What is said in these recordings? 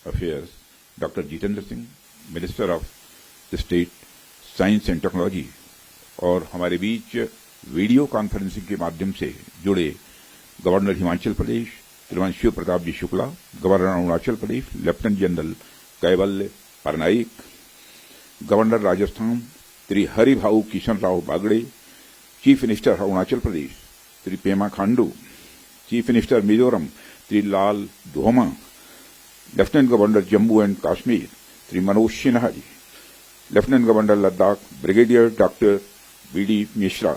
Affairs doctor Jitendra Singh, minister of state science and technology, और हमारे बीच video conferencing के माध्यम से जुड़े governor Himachal Pradesh Shriman Shiv Pratap ji Shukla, governor Arunachal Pradesh lieutenant general Kaivalya Patnaik, governor Rajasthan Shri Haribhau Kishan Rao Bagde, chief minister Arunachal Pradesh Shri Pema Khandu, chief minister Mizoram Shri Lal Dhoma, lieutenant governor Jammu and Kashmir Shri Manoj Sinha ji, lieutenant governor Ladakh brigadier doctor BD Mishra,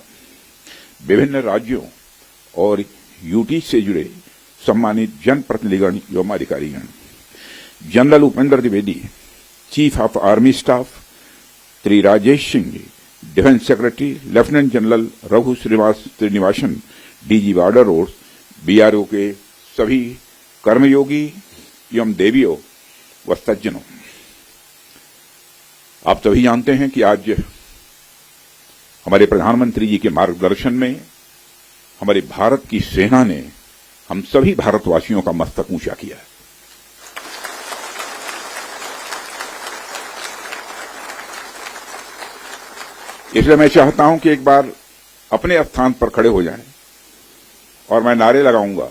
विभिन्न राज्यों और यूटी से जुड़े सम्मानित जनप्रतिनिधिगण एवं अधिकारीगण, general Upendra Dwivedi, chief of army staff Shri Rajesh Singh ji, defence secretary lieutenant general Raghu Srinivasan, DG border road, BRO के सभी कर्मयोगी एवं देवियों व सज्जनों, आप सभी जानते हैं कि आज हमारे प्रधानमंत्री जी के मार्गदर्शन में हमारे भारत की सेना ने हम सभी भारतवासियों का मस्तक ऊंचा किया है। इसलिए मैं चाहता हूं कि एक बार अपने स्थान पर खड़े हो जाएं और मैं नारे लगाऊंगा।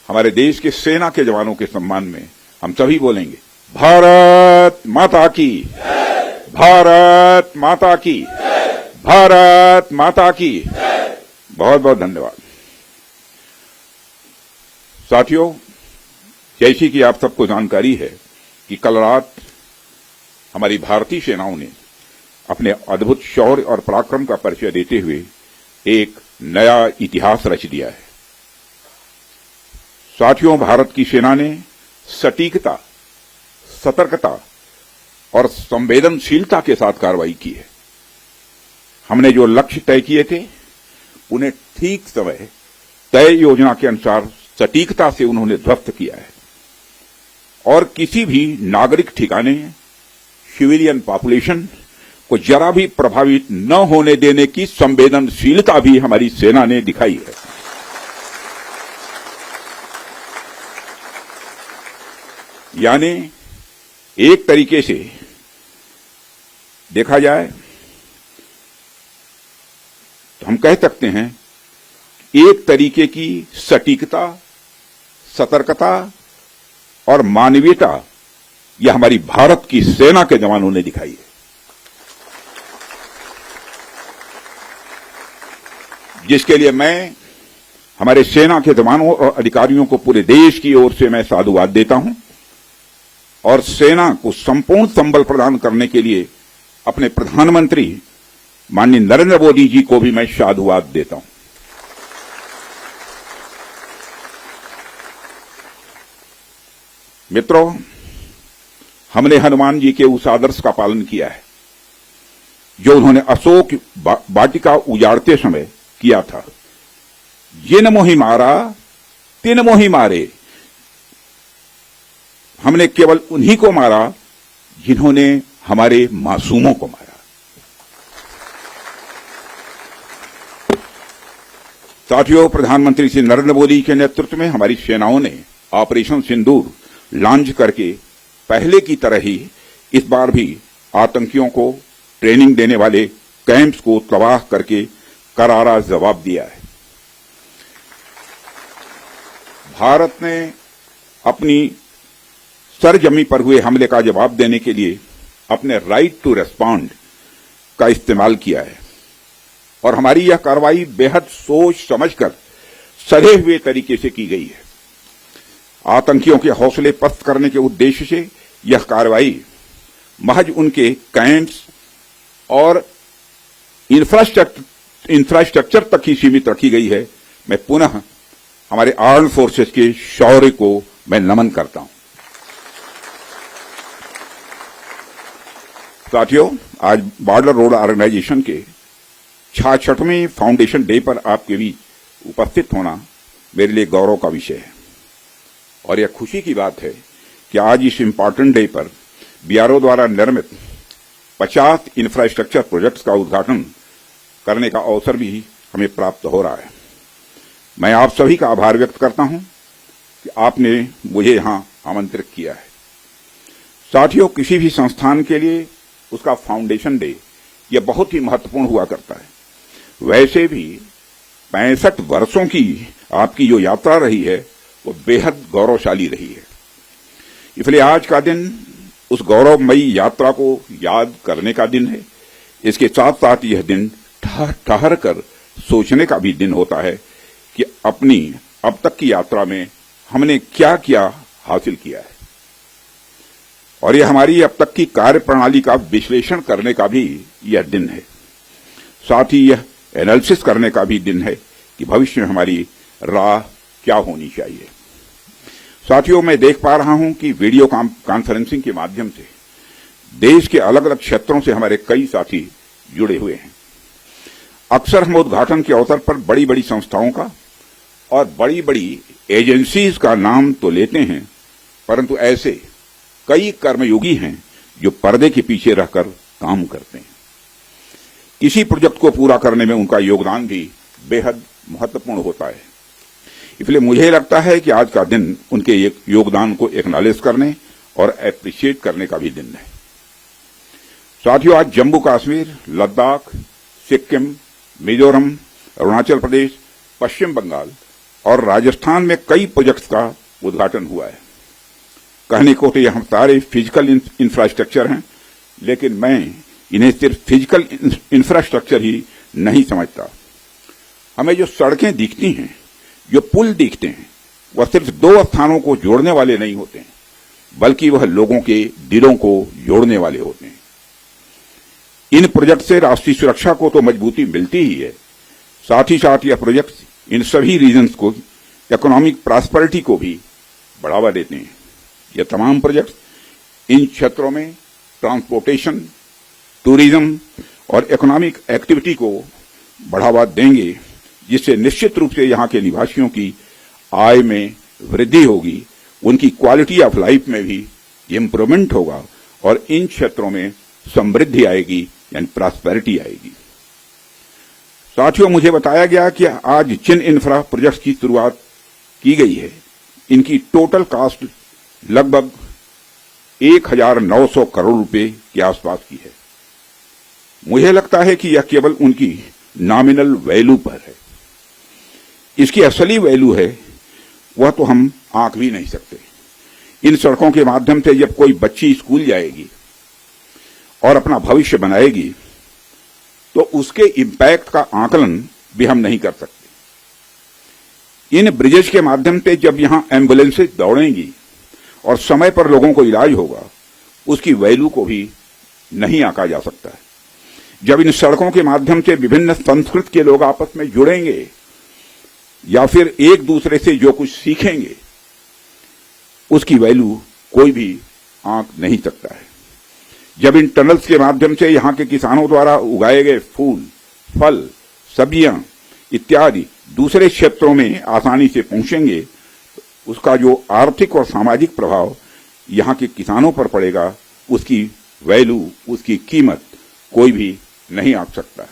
हमारे देश के सेना के जवानों के सम्मान में हम सभी बोलेंगे, भारत माता की, भारत माता की, भारत माता की। बहुत बहुत धन्यवाद। साथियों, जैसी कि आप सबको जानकारी है कि कल रात हमारी भारतीय सेनाओं ने अपने अद्भुत शौर्य और पराक्रम का परिचय देते हुए एक नया इतिहास रच दिया है। साथियों, भारत की सेना ने सटीकता, सतर्कता और संवेदनशीलता के साथ कार्रवाई की है। हमने जो लक्ष्य तय किए थे उन्हें ठीक समय तय योजना के अनुसार सटीकता से उन्होंने ध्वस्त किया है और किसी भी नागरिक ठिकाने, सिविलियन पॉपुलेशन को जरा भी प्रभावित न होने देने की संवेदनशीलता भी हमारी सेना ने दिखाई है। यानी एक तरीके से देखा जाए तो हम कह सकते हैं एक तरीके की सटीकता, सतर्कता और मानवीयता यह हमारी भारत की सेना के जवानों ने दिखाई है, जिसके लिए मैं हमारे सेना के जवानों और अधिकारियों को पूरे देश की ओर से मैं साधुवाद देता हूं और सेना को संपूर्ण संबल प्रदान करने के लिए अपने प्रधानमंत्री माननीय नरेंद्र मोदी जी को भी मैं साधुवाद देता हूं। मित्रों, हमने हनुमान जी के उस आदर्श का पालन किया है जो उन्होंने अशोक वाटिका उजाड़ते समय किया था, जिन मोहि मारा तिन मोहि मारे। हमने केवल उन्हीं को मारा जिन्होंने हमारे मासूमों को मारा। साथियों, प्रधानमंत्री श्री नरेंद्र मोदी के नेतृत्व में हमारी सेनाओं ने ऑपरेशन सिंदूर लॉन्च करके पहले की तरह ही इस बार भी आतंकियों को ट्रेनिंग देने वाले कैंप्स को तबाह करके करारा जवाब दिया है। भारत ने अपनी सरजमी पर हुए हमले का जवाब देने के लिए अपने राइट टू रेस्पॉन्ड का इस्तेमाल किया है और हमारी यह कार्रवाई बेहद सोच समझकर सधे हुए तरीके से की गई है। आतंकियों के हौसले पस्त करने के उद्देश्य से यह कार्रवाई महज उनके कैंप्स और इंफ्रास्ट्रक्चर तक ही सीमित रखी गई है। मैं पुनः हमारे आर्म्ड फोर्सेस के शौर्य को मैं नमन करता हूं। साथियों, आज बॉर्डर रोड ऑर्गेनाइजेशन के 66वें फाउंडेशन डे पर आपके बीच उपस्थित होना मेरे लिए गौरव का विषय है और यह खुशी की बात है कि आज इस इम्पोर्टेंट डे पर बीआरओ द्वारा निर्मित 50 इंफ्रास्ट्रक्चर प्रोजेक्ट्स का उद्घाटन करने का अवसर भी हमें प्राप्त हो रहा है। मैं आप सभी का आभार व्यक्त करता हूं कि आपने मुझे यहां आमंत्रित किया है। साथियों, किसी भी संस्थान के लिए उसका फाउंडेशन डे यह बहुत ही महत्वपूर्ण हुआ करता है। वैसे भी 65 वर्षों की आपकी जो यात्रा रही है वो बेहद गौरवशाली रही है। इसलिए आज का दिन उस गौरवमयी यात्रा को याद करने का दिन है। इसके साथ साथ यह दिन ठहर कर सोचने का भी दिन होता है कि अपनी अब तक की यात्रा में हमने क्या क्या हासिल किया है, और यह हमारी अब तक की कार्यप्रणाली का विश्लेषण करने का भी यह दिन है। साथ ही यह एनालिसिस करने का भी दिन है कि भविष्य में हमारी राह क्या होनी चाहिए। साथियों, मैं देख पा रहा हूं कि वीडियो कॉन्फ्रेंसिंग के माध्यम से देश के अलग अलग क्षेत्रों से हमारे कई साथी जुड़े हुए हैं। अक्सर हम उद्घाटन के अवसर पर बड़ी बड़ी संस्थाओं का और बड़ी बड़ी एजेंसीज का नाम तो लेते हैं, परंतु ऐसे कई कर्मयोगी हैं जो पर्दे के पीछे रहकर काम करते हैं। किसी प्रोजेक्ट को पूरा करने में उनका योगदान भी बेहद महत्वपूर्ण होता है। इसलिए मुझे लगता है कि आज का दिन उनके योगदान को एक्नॉलेज करने और एप्रिशिएट करने का भी दिन है। साथियों, आज जम्मू कश्मीर, लद्दाख, सिक्किम, मिजोरम, अरुणाचल प्रदेश, पश्चिम बंगाल और राजस्थान में कई प्रोजेक्ट्स का उद्घाटन हुआ है। कहने को तो यह हम सारे फिजिकल इंफ्रास्ट्रक्चर हैं, लेकिन मैं इन्हें सिर्फ फिजिकल इंफ्रास्ट्रक्चर ही नहीं समझता। हमें जो सड़कें दिखती हैं, जो पुल दिखते हैं, वह सिर्फ दो स्थानों को जोड़ने वाले नहीं होते हैं, बल्कि वह लोगों के दिलों को जोड़ने वाले होते हैं। इन प्रोजेक्ट से राष्ट्रीय सुरक्षा को तो मजबूती मिलती ही है, साथ ही साथ यह प्रोजेक्ट इन सभी रीजन्स को इकोनॉमिक प्रॉस्पेरिटी को भी बढ़ावा देते हैं। यह तमाम प्रोजेक्ट इन क्षेत्रों में ट्रांसपोर्टेशन, टूरिज्म और इकोनॉमिक एक्टिविटी को बढ़ावा देंगे, जिससे निश्चित रूप से यहां के निवासियों की आय में वृद्धि होगी, उनकी क्वालिटी ऑफ लाइफ में भी इम्प्रूवमेंट होगा और इन क्षेत्रों में समृद्धि आएगी, यानी प्रॉस्पेरिटी आएगी। साथियों, मुझे बताया गया कि आज जिन इंफ्रा प्रोजेक्ट्स की शुरुआत की गई है, इनकी टोटल कॉस्ट लगभग 1900 करोड़ रुपए के आसपास की है। मुझे लगता है कि यह केवल उनकी नॉमिनल वैल्यू पर है। इसकी असली वैल्यू है वह तो हम आंक भी नहीं सकते। इन सड़कों के माध्यम से जब कोई बच्ची स्कूल जाएगी और अपना भविष्य बनाएगी, तो उसके इम्पैक्ट का आकलन भी हम नहीं कर सकते। इन ब्रिजेज के माध्यम से जब यहां एम्बुलेंसेज दौड़ेंगी और समय पर लोगों को इलाज होगा, उसकी वैल्यू को भी नहीं आंका जा सकता है। जब इन सड़कों के माध्यम से विभिन्न संस्कृति के लोग आपस में जुड़ेंगे या फिर एक दूसरे से जो कुछ सीखेंगे, उसकी वैल्यू कोई भी आंक नहीं सकता है। जब इन टनल्स के माध्यम से यहां के किसानों द्वारा उगाए गए फूल, फल, सब्जियां इत्यादि दूसरे क्षेत्रों में आसानी से पहुंचेंगे, उसका जो आर्थिक और सामाजिक प्रभाव यहां के किसानों पर पड़ेगा, उसकी वैल्यू, उसकी कीमत कोई भी नहीं आंक सकता।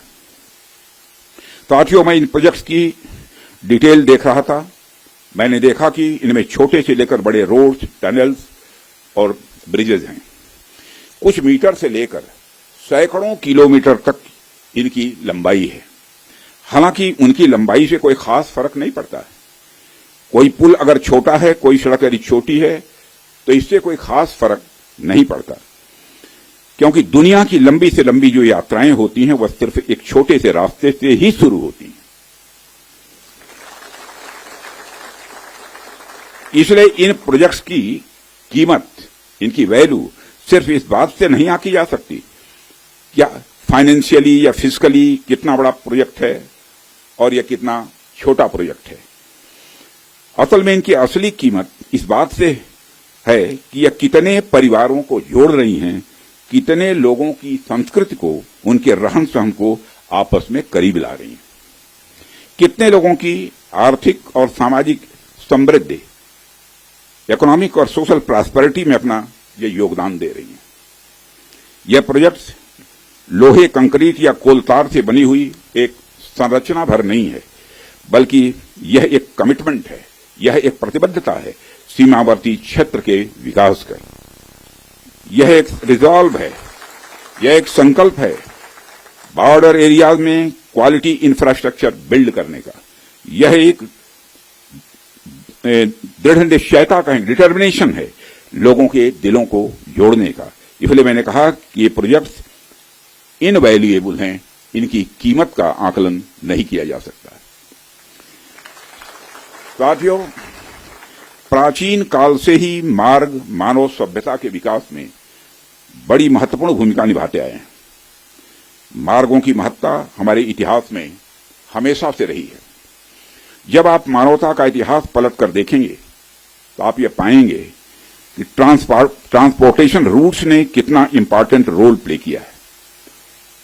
साथियों, मैं इन प्रोजेक्ट्स की डिटेल देख रहा था। मैंने देखा कि इनमें छोटे से लेकर बड़े रोड्स, टनल्स और ब्रिजेज हैं। कुछ मीटर से लेकर सैकड़ों किलोमीटर तक इनकी लंबाई है। हालांकि उनकी लंबाई से कोई खास फर्क नहीं पड़ता है। कोई पुल अगर छोटा है, कोई सड़क यदि छोटी है, तो इससे कोई खास फर्क नहीं पड़ता, क्योंकि दुनिया की लंबी से लंबी जो यात्राएं होती हैं, वह सिर्फ एक छोटे से रास्ते से ही शुरू होती हैं। इसलिए इन प्रोजेक्ट्स की कीमत, इनकी वैल्यू सिर्फ इस बात से नहीं आंकी जा सकती या फाइनेंशियली या फिजिकली कितना बड़ा प्रोजेक्ट है और यह कितना छोटा प्रोजेक्ट है। असल में इनकी असली कीमत इस बात से है कि यह कितने परिवारों को जोड़ रही हैं, कितने लोगों की संस्कृति को, उनके रहन सहन को आपस में करीब ला रही हैं, कितने लोगों की आर्थिक और सामाजिक समृद्धि, इकोनॉमिक और सोशल प्रॉस्पेरिटी में अपना ये योगदान दे रही हैं। यह प्रोजेक्ट्स लोहे, कंक्रीट या कोलतार से बनी हुई एक संरचना भर नहीं है, बल्कि यह एक कमिटमेंट है, यह एक प्रतिबद्धता है सीमावर्ती क्षेत्र के विकास का। यह एक रिजॉल्व है, यह एक संकल्प है बॉर्डर एरियाज में क्वालिटी इंफ्रास्ट्रक्चर बिल्ड करने का। यह एक दृढ़ निश्चयता का डिटर्मिनेशन है लोगों के दिलों को जोड़ने का। इसलिए मैंने कहा कि ये प्रोजेक्ट्स इनवैल्यूएबल हैं, इनकी कीमत का आकलन नहीं किया जा सकता। साथियों, प्राचीन काल से ही मार्ग मानव सभ्यता के विकास में बड़ी महत्वपूर्ण भूमिका निभाते आए हैं। मार्गों की महत्ता हमारे इतिहास में हमेशा से रही है। जब आप मानवता का इतिहास पलट कर देखेंगे तो आप ये पाएंगे कि ट्रांसपोर्टेशन रूट्स ने कितना इंपॉर्टेंट रोल प्ले किया है।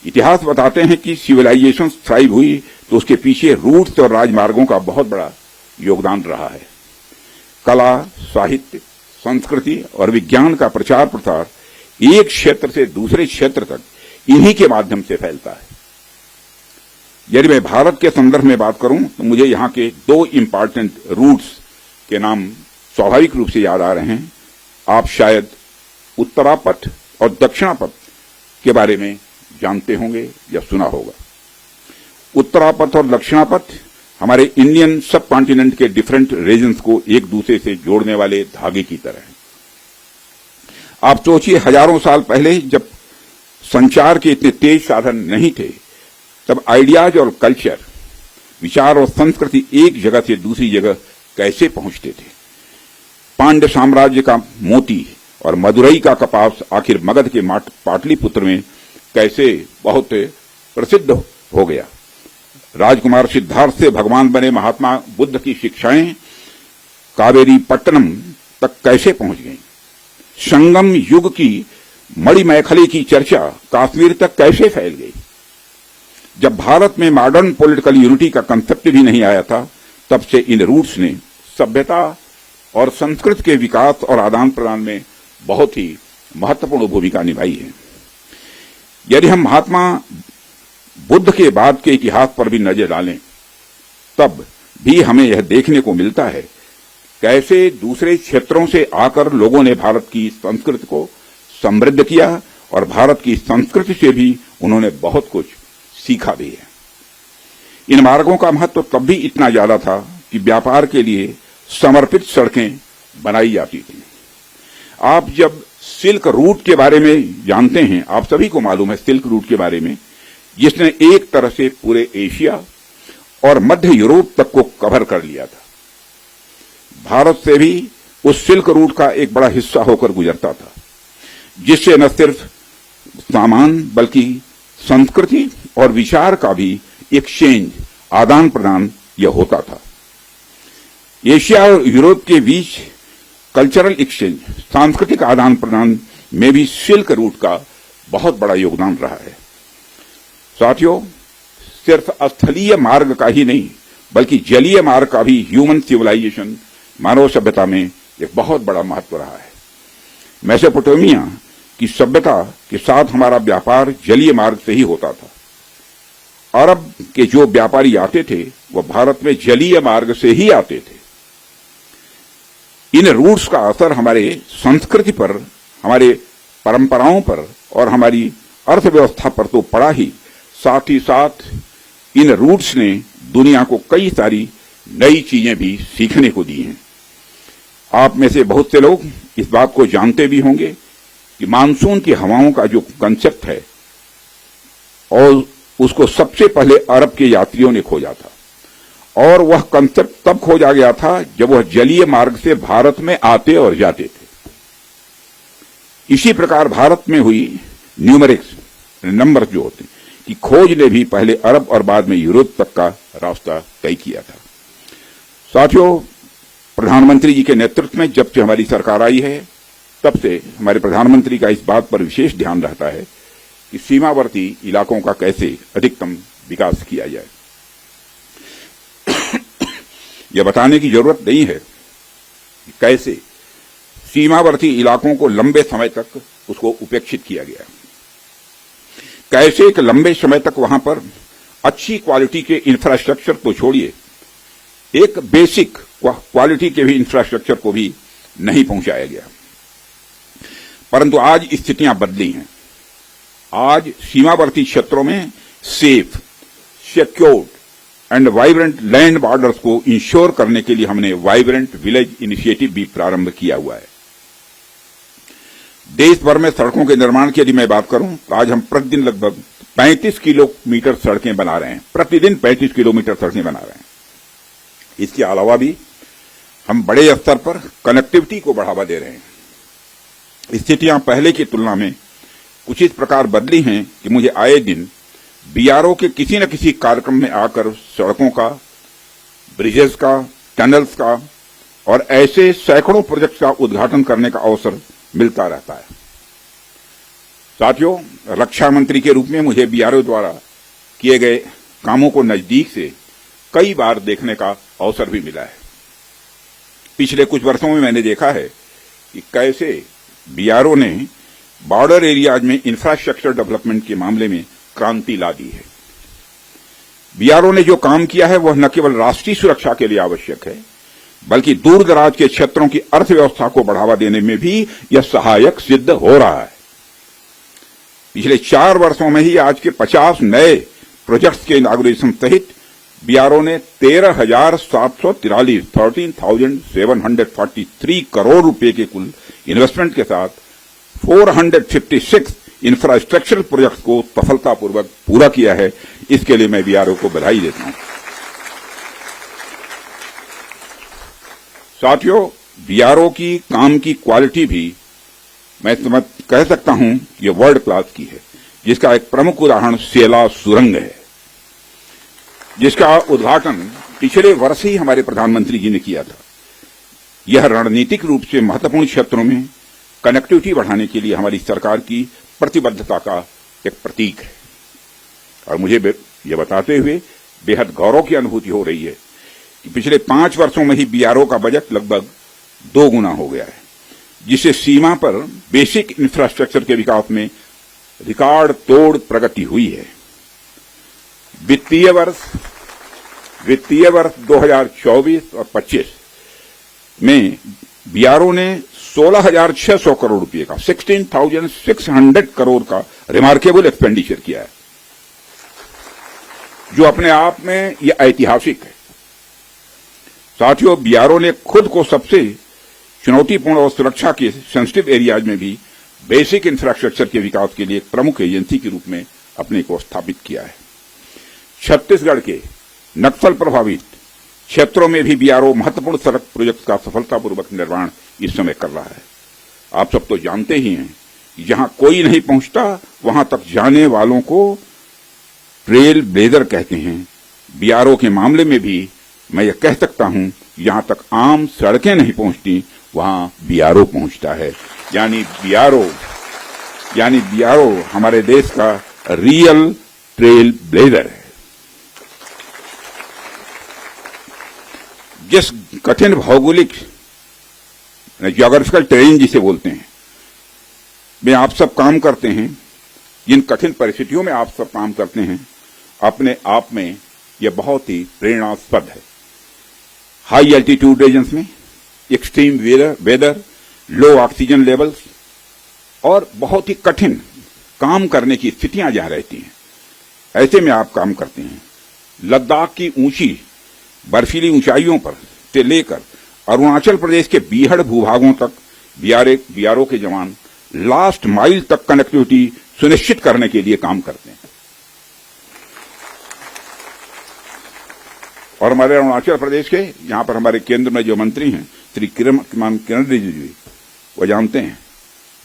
इतिहास बताते हैं कि सिविलाइजेशन थ्राइव हुई तो उसके पीछे रूट्स और राजमार्गों का बहुत बड़ा योगदान रहा है। कला, साहित्य, संस्कृति और विज्ञान का प्रचार प्रसार एक क्षेत्र से दूसरे क्षेत्र तक इन्हीं के माध्यम से फैलता है। यदि मैं भारत के संदर्भ में बात करूं तो मुझे यहां के दो इंपॉर्टेंट रूट्स के नाम स्वाभाविक रूप से याद आ रहे हैं। आप शायद उत्तरापथ और दक्षिणापथ के बारे में जानते होंगे या सुना होगा। उत्तरापथ और दक्षिणापथ हमारे इंडियन सब कॉन्टिनेंट के डिफरेंट रीजन्स को एक दूसरे से जोड़ने वाले धागे की तरह हैं। आप सोचिए, हजारों साल पहले जब संचार के इतने तेज साधन नहीं थे, तब आइडियाज और कल्चर, विचार और संस्कृति एक जगह से दूसरी जगह कैसे पहुंचते थे। पांड्य साम्राज्य का मोती और मदुरई का कपास आखिर मगध के पाटलिपुत्र में कैसे बहुत प्रसिद्ध हो गया। राजकुमार सिद्धार्थ से भगवान बने महात्मा बुद्ध की शिक्षाएं कावेरी पट्टनम तक कैसे पहुंच गईं। संगम युग की मणिमैखली की चर्चा कश्मीर तक कैसे फैल गई। जब भारत में मॉडर्न पॉलिटिकल यूनिटी का कंसेप्ट भी नहीं आया था, तब से इन रूट्स ने सभ्यता और संस्कृति के विकास और आदान प्रदान में बहुत ही महत्वपूर्ण भूमिका निभाई है। यदि हम महात्मा बुद्ध के बाद के इतिहास पर भी नजर डालें, तब भी हमें यह देखने को मिलता है कैसे दूसरे क्षेत्रों से आकर लोगों ने भारत की संस्कृति को समृद्ध किया और भारत की संस्कृति से भी उन्होंने बहुत कुछ सीखा भी है। इन मार्गों का महत्व तब भी इतना ज्यादा था कि व्यापार के लिए समर्पित सड़कें बनाई जाती थी। आप जब सिल्क रूट के बारे में जानते हैं, आप सभी को मालूम है सिल्क रूट के बारे में, जिसने एक तरह से पूरे एशिया और मध्य यूरोप तक को कवर कर लिया था। भारत से भी उस सिल्क रूट का एक बड़ा हिस्सा होकर गुजरता था, जिससे न सिर्फ सामान बल्कि संस्कृति और विचार का भी एक्सचेंज, आदान प्रदान यह होता था। एशिया और यूरोप के बीच कल्चरल एक्सचेंज, सांस्कृतिक आदान प्रदान में भी सिल्क रूट का बहुत बड़ा योगदान रहा है। साथियों, सिर्फ स्थलीय मार्ग का ही नहीं बल्कि जलीय मार्ग का भी ह्यूमन सिविलाइजेशन, मानव सभ्यता में एक बहुत बड़ा महत्व रहा है। मेसोपोटामिया की सभ्यता के साथ हमारा व्यापार जलीय मार्ग से ही होता था। अरब के जो व्यापारी आते थे वह भारत में जलीय मार्ग से ही आते थे। इन रूट्स का असर हमारे संस्कृति पर, हमारे परंपराओं पर और हमारी अर्थव्यवस्था पर तो पड़ा ही, साथ ही साथ इन रूट्स ने दुनिया को कई सारी नई चीजें भी सीखने को दी हैं। आप में से बहुत से लोग इस बात को जानते भी होंगे कि मानसून की हवाओं का जो कंसेप्ट है, और उसको सबसे पहले अरब के यात्रियों ने खोजा था, और वह कंसेप्ट तब खोजा गया था जब वह जलीय मार्ग से भारत में आते और जाते थे। इसी प्रकार भारत में हुई न्यूमेरिक्स, नंबर जो होते हैं, की खोज ने भी पहले अरब और बाद में यूरोप तक का रास्ता तय किया था। साथियों, प्रधानमंत्री जी के नेतृत्व में जब से हमारी सरकार आई है, तब से हमारे प्रधानमंत्री का इस बात पर विशेष ध्यान रहता है कि सीमावर्ती इलाकों का कैसे अधिकतम विकास किया जाए। यह बताने की जरूरत नहीं है कि कैसे सीमावर्ती इलाकों को लंबे समय तक उसको उपेक्षित किया गया, कैसे एक लंबे समय तक वहां पर अच्छी क्वालिटी के इंफ्रास्ट्रक्चर को छोड़िए, एक बेसिक क्वालिटी के भी इंफ्रास्ट्रक्चर को भी नहीं पहुंचाया गया। परंतु आज स्थितियां बदली हैं। आज सीमावर्ती क्षेत्रों में safe, secured and vibrant land borders को इंश्योर करने के लिए हमने वाइब्रेंट विलेज इनिशिएटिव भी प्रारंभ किया हुआ है। देश भर में सड़कों के निर्माण की यदि मैं बात करूं तो आज हम प्रतिदिन लगभग 35 किलोमीटर सड़कें बना रहे हैं। प्रतिदिन 35 किलोमीटर सड़कें बना रहे हैं। इसके अलावा भी हम बड़े स्तर पर कनेक्टिविटी को बढ़ावा दे रहे हैं। स्थितियां पहले की तुलना में कुछ इस प्रकार बदली हैं कि मुझे आए दिन बीआरओ के किसी न किसी कार्यक्रम में आकर सड़कों का, ब्रिजेस का, टनल्स का और ऐसे सैकड़ों प्रोजेक्ट का उद्घाटन करने का अवसर मिलता रहता है। साथियों, रक्षा मंत्री के रूप में मुझे बीआरओ द्वारा किए गए कामों को नजदीक से कई बार देखने का अवसर भी मिला है। पिछले कुछ वर्षों में मैंने देखा है कि कैसे बीआरओ ने बॉर्डर एरियाज में इंफ्रास्ट्रक्चर डेवलपमेंट के मामले में क्रांति ला दी है। बीआरओ ने जो काम किया है वह न केवल राष्ट्रीय सुरक्षा के लिए आवश्यक है, बल्कि दूर दराज के क्षेत्रों की अर्थव्यवस्था को बढ़ावा देने में भी यह सहायक सिद्ध हो रहा है। पिछले 4 वर्षों में ही आज के 50 नए प्रोजेक्ट्स के इनॉग्रेशन सहित बीआरओ ने 13,743 करोड़ रुपए के कुल इन्वेस्टमेंट के साथ 456 इंफ्रास्ट्रक्चरल प्रोजेक्ट्स को सफलतापूर्वक पूरा किया है। इसके लिए मैं बीआरओ को बधाई देता हूं। साथियों, बीआरओ की काम की क्वालिटी भी मैं कह सकता हूं ये वर्ल्ड क्लास की है, जिसका एक प्रमुख उदाहरण सेला सुरंग है, जिसका उद्घाटन पिछले वर्ष ही हमारे प्रधानमंत्री जी ने किया था। यह रणनीतिक रूप से महत्वपूर्ण क्षेत्रों में कनेक्टिविटी बढ़ाने के लिए हमारी सरकार की प्रतिबद्धता का एक प्रतीक है और मुझे यह बताते हुए बेहद गौरव की अनुभूति हो रही है कि पिछले 5 वर्षों में ही बीआरओ का बजट लगभग 2 गुना हो गया है, जिससे सीमा पर बेसिक इंफ्रास्ट्रक्चर के विकास में रिकॉर्ड तोड़ प्रगति हुई है। वित्तीय वर्ष 2024 और 25 में बीआरओ ने 16,600 करोड़ रुपए का 16,600 करोड़ का रिमार्केबल एक्सपेंडिचर किया है, जो अपने आप में यह ऐतिहासिक है। साथियों, बीआरओ ने खुद को सबसे चुनौतीपूर्ण और सुरक्षा के सेंसिटिव एरियाज में भी बेसिक इंफ्रास्ट्रक्चर के विकास के लिए एक प्रमुख एजेंसी के रूप में अपने को स्थापित किया है। छत्तीसगढ़ के नक्सल प्रभावित क्षेत्रों में भी बीआरओ महत्वपूर्ण सड़क प्रोजेक्ट का सफलतापूर्वक निर्माण इस समय कर रहा है। आप सब तो जानते ही हैं कि जहां कोई नहीं पहुंचता वहां तक जाने वालों को ट्रेल ब्लेजर कहते हैं। बीआरओ के मामले में भी मैं ये कह सकता हूं, यहां तक आम सड़कें नहीं पहुंचती वहां बीआरओ पहुंचता है। यानी बीआरओ हमारे देश का रियल ट्रेल ब्लेजर है। जिस कठिन भौगोलिक ज्योग्राफिकल टेरेन जिसे बोलते हैं में आप सब काम करते हैं, जिन कठिन परिस्थितियों में आप सब काम करते हैं, अपने आप में यह बहुत ही प्रेरणास्पद है। हाई एल्टीट्यूड रीजन्स में एक्सट्रीम वेदर, लो ऑक्सीजन लेवल्स और बहुत ही कठिन काम करने की स्थितियां जहां रहती हैं, ऐसे में आप काम करते हैं। लद्दाख की ऊंची बर्फीली ऊंचाइयों पर से लेकर अरुणाचल प्रदेश के बीहड़ भूभागों तक बीआरओ के जवान लास्ट माइल तक कनेक्टिविटी सुनिश्चित करने के लिए काम करते हैं। और हमारे अरुणाचल प्रदेश के यहां पर हमारे केंद्र में जो मंत्री हैं श्री किरण रिजिजू जी, वो जानते हैं।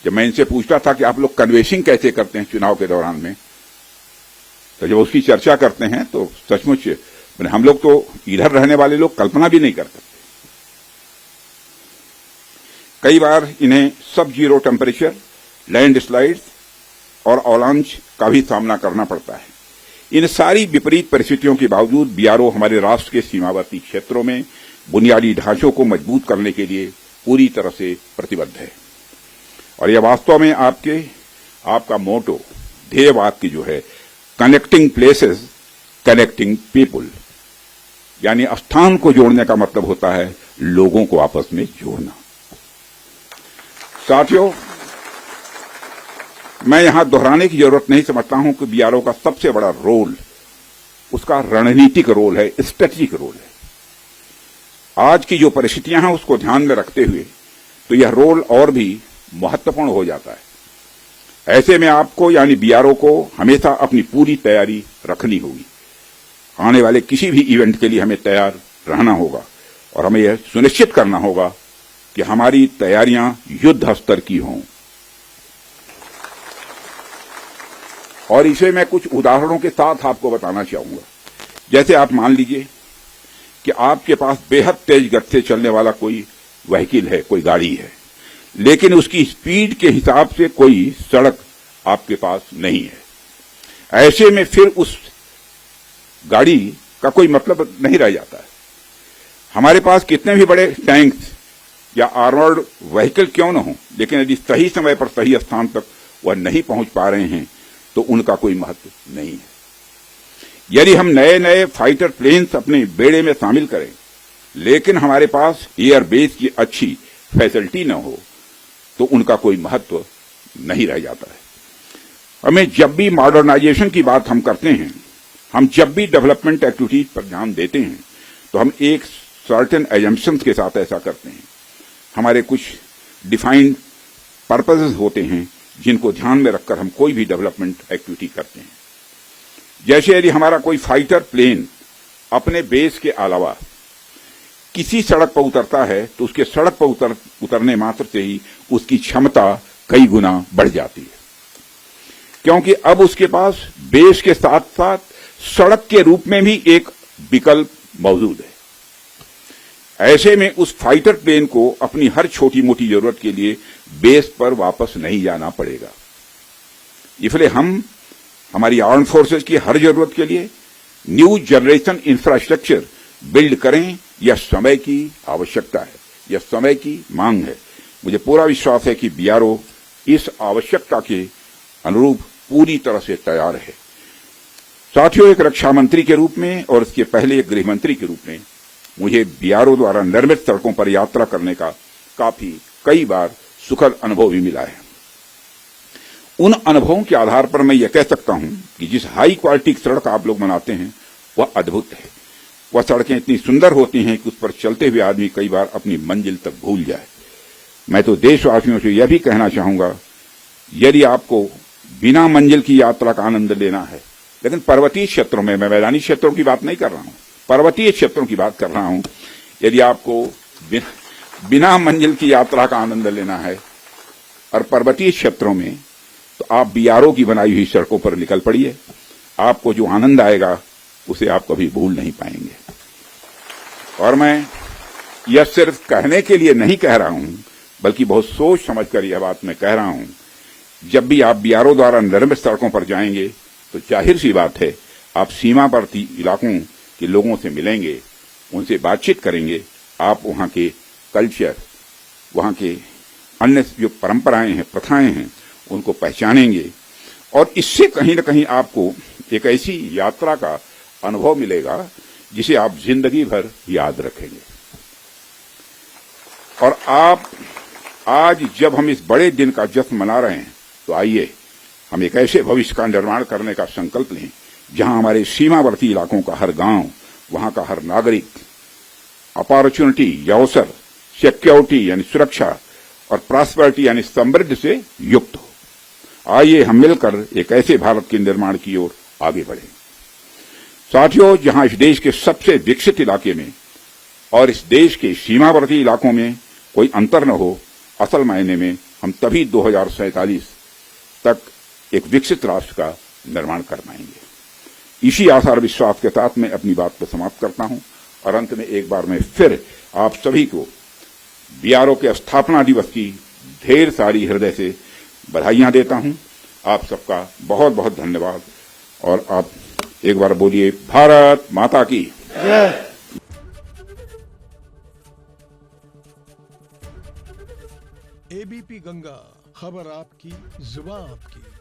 जब मैं इनसे पूछता था कि आप लोग कन्वेंसिंग कैसे करते हैं चुनाव के दौरान में, तो जब उसकी चर्चा करते हैं तो सचमुच हम लोग तो इधर रहने वाले लोग कल्पना भी नहीं कर सकते। कई बार इन्हें सब जीरो टेम्परेचर, लैंड स्लाइड्स और अवलांच का भी सामना करना पड़ता है। इन सारी विपरीत परिस्थितियों के बावजूद बीआरओ हमारे राष्ट्र के सीमावर्ती क्षेत्रों में बुनियादी ढांचों को मजबूत करने के लिए पूरी तरह से प्रतिबद्ध है। और यह वास्तव में आपका मोटो, ध्येय वाक्य जो है, कनेक्टिंग प्लेसेस कनेक्टिंग पीपुल, यानी स्थान को जोड़ने का मतलब होता है लोगों को आपस में जोड़ना। साथियों, मैं यहां दोहराने की जरूरत नहीं समझता हूं कि बीआरओ का सबसे बड़ा रोल उसका रणनीतिक रोल है, स्ट्रेटेजिक रोल है। आज की जो परिस्थितियां हैं उसको ध्यान में रखते हुए तो यह रोल और भी महत्वपूर्ण हो जाता है। ऐसे में आपको यानी बीआरओ को हमेशा अपनी पूरी तैयारी रखनी होगी। आने वाले किसी भी इवेंट के लिए हमें तैयार रहना होगा और हमें यह सुनिश्चित करना होगा कि हमारी तैयारियां युद्ध स्तर की हों। और इसे मैं कुछ उदाहरणों के साथ आपको बताना चाहूंगा। जैसे आप मान लीजिए कि आपके पास बेहद तेज गति से चलने वाला कोई व्हीकल है, कोई गाड़ी है, लेकिन उसकी स्पीड के हिसाब से कोई सड़क आपके पास नहीं है। ऐसे में फिर उस गाड़ी का कोई मतलब नहीं रह जाता है। हमारे पास कितने भी बड़े टैंक्स या आर्मर्ड व्हीकल क्यों न हो, लेकिन यदि सही समय पर सही स्थान तक वह नहीं पहुंच पा रहे हैं तो उनका कोई महत्व नहीं है। यदि हम नए नए फाइटर प्लेन्स अपने बेड़े में शामिल करें, लेकिन हमारे पास एयर बेस की अच्छी फैसिलिटी न हो तो उनका कोई महत्व नहीं रह जाता है। हमें जब भी मॉडर्नाइजेशन की बात हम करते हैं, हम जब भी डेवलपमेंट एक्टिविटीज पर ध्यान देते हैं तो हम एक सर्टेन एजम्पशंस के साथ ऐसा करते हैं। हमारे कुछ डिफाइंड पर्पसेस होते हैं जिनको ध्यान में रखकर हम कोई भी डेवलपमेंट एक्टिविटी करते हैं। जैसे यदि हमारा कोई फाइटर प्लेन अपने बेस के अलावा किसी सड़क पर उतरता है तो उसके सड़क पर उतरने मात्र से ही उसकी क्षमता कई गुना बढ़ जाती है, क्योंकि अब उसके पास बेस के साथ साथ सड़क के रूप में भी एक विकल्प मौजूद है। ऐसे में उस फाइटर प्लेन को अपनी हर छोटी मोटी जरूरत के लिए बेस पर वापस नहीं जाना पड़ेगा। इसलिए हम हमारी आर्म फोर्सेस की हर जरूरत के लिए न्यू जनरेशन इंफ्रास्ट्रक्चर बिल्ड करें, यह समय की आवश्यकता है, यह समय की मांग है। मुझे पूरा विश्वास है कि बीआरओ इस आवश्यकता के अनुरूप पूरी तरह से तैयार है। साथियों, एक रक्षा मंत्री के रूप में और इसके पहले एक गृह मंत्री के रूप में मुझे बीआरओ द्वारा निर्मित सड़कों पर यात्रा करने का कई बार सुखद अनुभव भी मिला है। उन अनुभवों के आधार पर मैं यह कह सकता हूं कि जिस हाई क्वालिटी की सड़क आप लोग बनाते हैं वह अद्भुत है। वह सड़कें इतनी सुंदर होती हैं कि उस पर चलते हुए आदमी कई बार अपनी मंजिल तक भूल जाए। मैं तो देशवासियों से यह भी कहना चाहूंगा, यदि आपको बिना मंजिल की यात्रा का आनंद लेना है, लेकिन पर्वतीय क्षेत्रों में, मैं मैदानी क्षेत्रों की बात नहीं कर रहा हूं, पर्वतीय क्षेत्रों की बात कर रहा हूं, यदि आपको बिना मंजिल की यात्रा का आनंद लेना है और पर्वतीय क्षेत्रों में, तो आप बीआरओ की बनाई हुई सड़कों पर निकल पड़िए। आपको जो आनंद आएगा उसे आप कभी भूल नहीं पाएंगे। और मैं यह सिर्फ कहने के लिए नहीं कह रहा हूं, बल्कि बहुत सोच समझकर यह बात मैं कह रहा हूं। जब भी आप बीआरओ द्वारा निर्मित सड़कों पर जाएंगे तो जाहिर सी बात है आप सीमावर्ती इलाकों के लोगों से मिलेंगे, उनसे बातचीत करेंगे, आप वहां के कल्चर, वहां के अन्य जो परंपराएं हैं, प्रथाएं हैं, उनको पहचानेंगे और इससे कहीं न कहीं आपको एक ऐसी यात्रा का अनुभव मिलेगा जिसे आप जिंदगी भर याद रखेंगे। और आप आज जब हम इस बड़े दिन का जश्न मना रहे हैं तो आइए हम एक ऐसे भविष्य का निर्माण करने का संकल्प लें जहां हमारे सीमावर्ती इलाकों का हर गांव, वहां का हर नागरिक अपॉर्चुनिटी या अवसर, सिक्योरिटी यानी सुरक्षा और प्रॉस्पेरिटी यानी समृद्धि से युक्त हो। आइए हम मिलकर एक ऐसे भारत के निर्माण की ओर आगे बढ़ें। साथियों, जहां इस देश के सबसे विकसित इलाके में और इस देश के सीमावर्ती इलाकों में कोई अंतर न हो, असल मायने में हम तभी 2047 तक एक विकसित राष्ट्र का निर्माण कर पाएंगे। इसी आशा और विश्वास के साथ मैं अपनी बात को समाप्त करता हूं और अंत में एक बार मैं फिर आप सभी को बीआरओ के स्थापना दिवस की ढेर सारी हृदय से बधाइयां देता हूं। आप सबका बहुत बहुत धन्यवाद। और आप एक बार बोलिए, भारत माता की जय। एबीपी गंगा, खबर आपकी, जुबान आपकी।